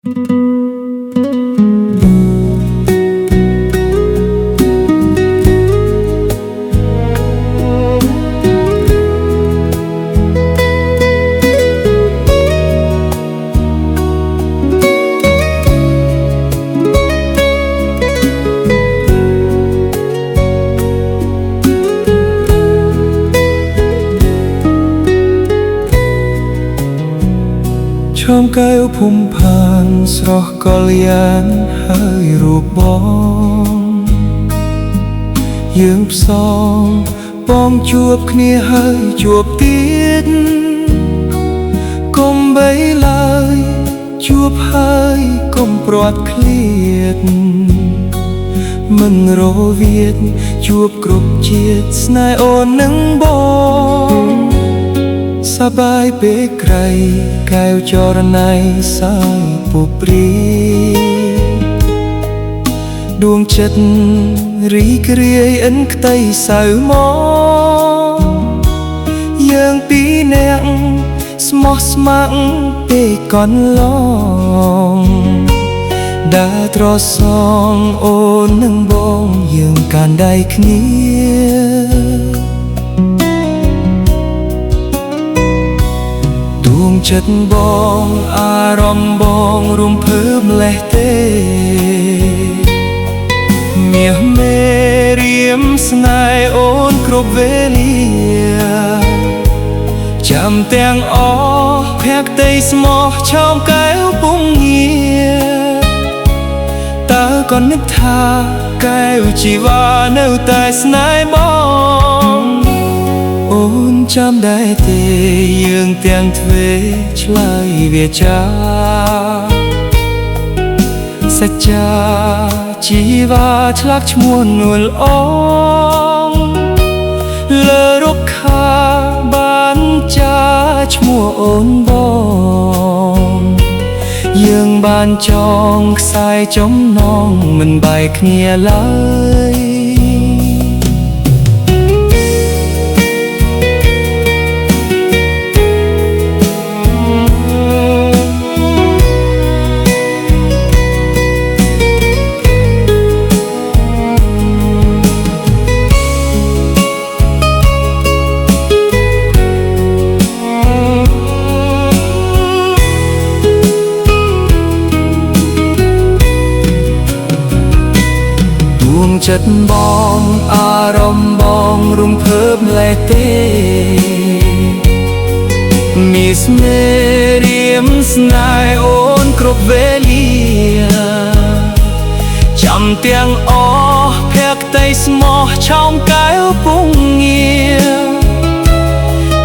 ชมกายភូមិផានស្រស់កលយានហើយរូបបងយើងផ្សងបងជួបគ្នាហើយជួបទៀតកុំបីឡើយជួបហើយកុំព្រាត់ឃ្លាតមិនរវាទជួបគ្រប់ជាតិស្នេហ៍អូននឹងបងសបាយពេកក្រៃកែវចរណៃសាយពុព្រីដួងចិត្តរីករាយអិនខ្ទៃសៅមកយើងពីរនាក់ស្មោះស្ម័គ្រពេកកន្លងដើរត្រសងអូននឹងបងយើងកាន់ដៃគ្នាចិត្តបងអារម្មណ៍បងរួមភើបលេះទេមាសមេរៀមស្នេហ៍អូនគ្រប់វេលាចាំទាំងអស់ភក្តីស្មោះឆោមកែវពុំងាតើក៏នឹកថាកែវជីវ៉ានៅតែស្នេហ៍បងអូនចាំដែរទេយើងទាំងទ្វេឆ្លើយវាចាសច្ចាជីវ៉ាឆ្លាក់ឈ្មោះនួលអងលើរុក្ខាបានចាឈ្មោះអូនបងយើងបានចងខ្សែចំណងមិនបែកគ្នាឡើយចិត្តបងអារម្មណ៍បងរំភើបលេះទេមានស្នេហ៍រៀមស្នេហ៍អូនគ្រប់វេលាចាំទាំងអស់ភក្តីស្មោះឆោមកែវពុំងា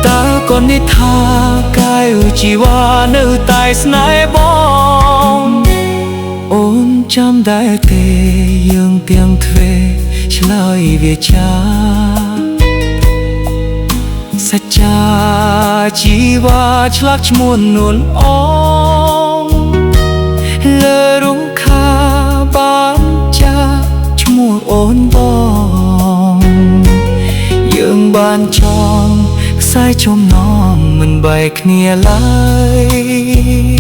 តើក៏និថាកែវជីវ៉ានៅតែស្នេហ៍បងអូនចាំដែរទេយើងទាំងទ្វេឆ្លើយវាចាសច្ចាជីវ៉ាឆ្លាក់ឈ្មោះនួនអងលើរុក្ខាបានចាឈ្មោះអូនបងយើងបានចងខ្សែចំណងមិនបែកគ្នាឡើយ